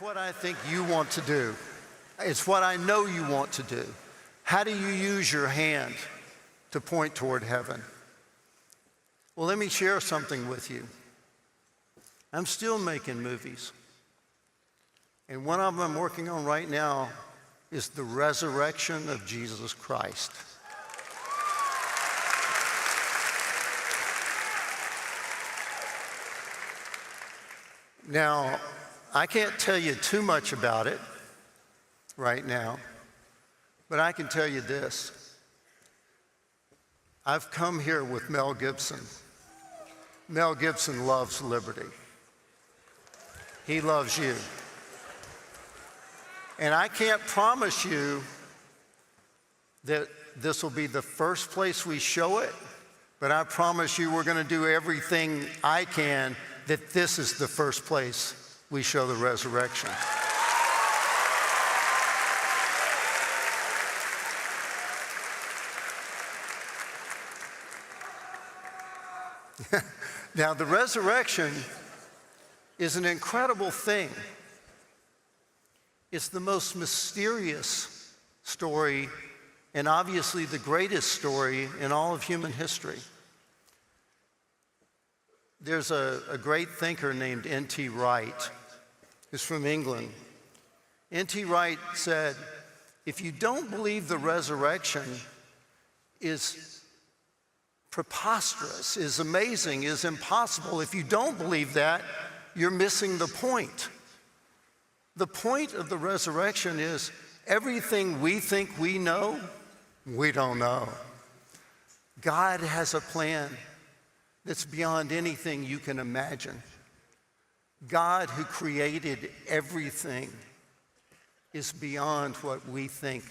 That's what I think you want to do. It's what I know you want to do. How do you use your hand to point toward heaven? Well, let me share something with you. I'm still making movies. And one of them I'm working on right now is the resurrection of Jesus Christ. Now, I can't tell you too much about it right now, but I can tell you this. I've come here with Mel Gibson. Mel Gibson loves liberty. He loves you. And I can't promise you that this will be the first place we show it, but I promise you we're going to do everything I can that this is the first place we show the resurrection. Now, the resurrection is an incredible thing. It's the most mysterious story and obviously the greatest story in all of human history. There's a great thinker named N.T. Wright, who's from England. N.T. Wright said, if you don't believe the resurrection is preposterous, is amazing, is impossible, if you don't believe that, you're missing the point. The point of the resurrection is everything we think we know, we don't know. God has a plan that's beyond anything you can imagine. God, who created everything, is beyond what we think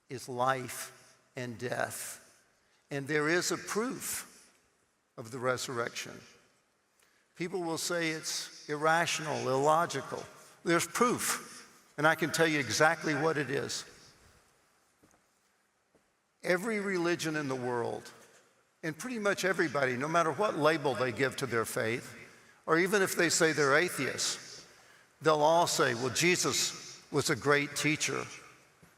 is life and death. And there is a proof of the resurrection. People will say it's irrational, illogical. There's proof, and I can tell you exactly what it is. Every religion in the world, and pretty much everybody, no matter what label they give to their faith, or even if they say they're atheists, they'll all say, well, Jesus was a great teacher.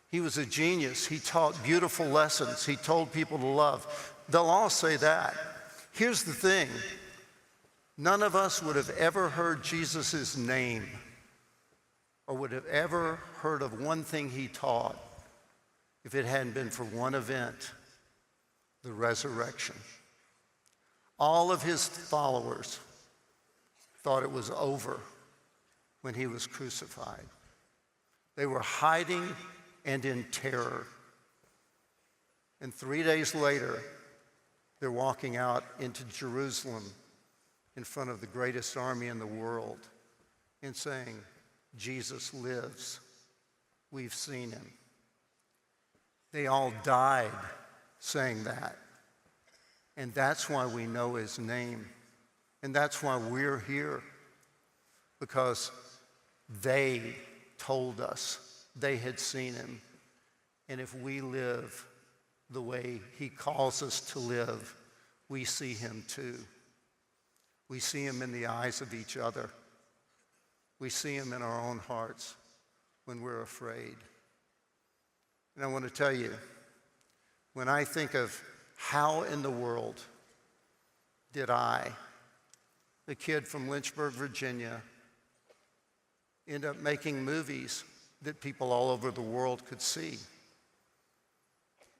He was a genius. He taught beautiful lessons. He told people to love. They'll all say that. Here's the thing. None of us would have ever heard Jesus' name or would have ever heard of one thing he taught if it hadn't been for one event, the resurrection. All of his followers thought it was over when he was crucified. They were hiding and in terror. And 3 days later, they're walking out into Jerusalem in front of the greatest army in the world and saying, Jesus lives. We've seen him. They all died saying that. And that's why we know his name. And that's why we're here. Because they told us they had seen him. And if we live the way he calls us to live, we see him too. We see him in the eyes of each other. We see him in our own hearts when we're afraid. And I want to tell you, when I think of how in the world did I, the kid from Lynchburg, Virginia, end up making movies that people all over the world could see?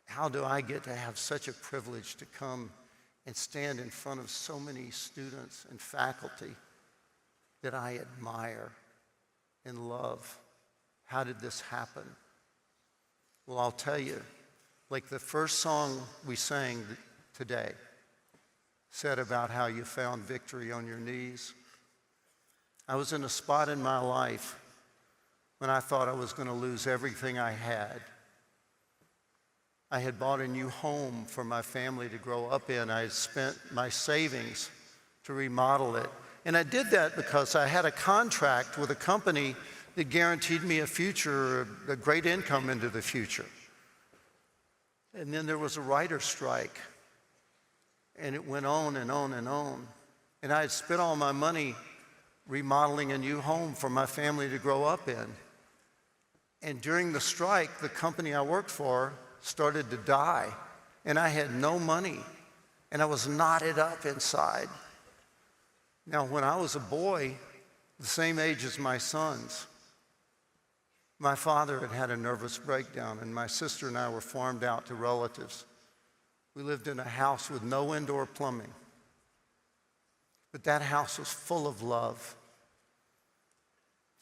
How do I get to have such a privilege to come and stand in front of so many students and faculty that I admire and love? How did this happen? Well, I'll tell you, like the first song we sang today said about how you found victory on your knees. I was in a spot in my life when I thought I was going to lose everything I had. I had bought a new home for my family to grow up in. I had spent my savings to remodel it. And I did that because I had a contract with a company that guaranteed me a future, a great income into the future. And then there was a writer's strike. And it went on and on and on. And I had spent all my money remodeling a new home for my family to grow up in. And during the strike, the company I worked for started to die, and I had no money, and I was knotted up inside. Now, when I was a boy, the same age as my sons, my father had had a nervous breakdown, and my sister and I were farmed out to relatives. We lived in a house with no indoor plumbing, but that house was full of love,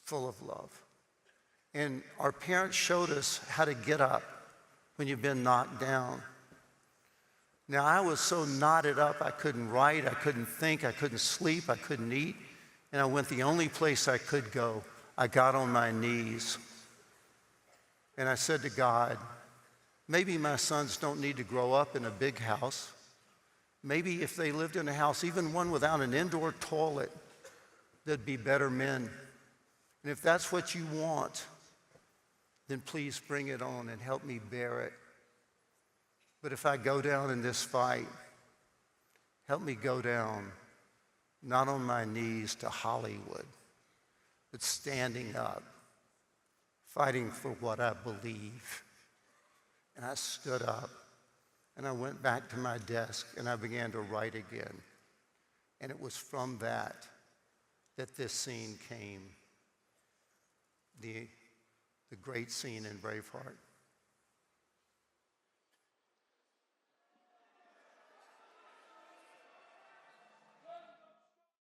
full of love. And our parents showed us how to get up when you've been knocked down. Now, I was so knotted up, I couldn't write, I couldn't think, I couldn't sleep, I couldn't eat. And I went the only place I could go. I got on my knees. And I said to God, maybe my sons don't need to grow up in a big house. Maybe if they lived in a house, even one without an indoor toilet, they'd be better men. And if that's what you want, then please bring it on and help me bear it. But if I go down in this fight, help me go down, not on my knees to Hollywood, but standing up, fighting for what I believe. And I stood up, and I went back to my desk, and I began to write again. And it was from that this scene came, the great scene in Braveheart.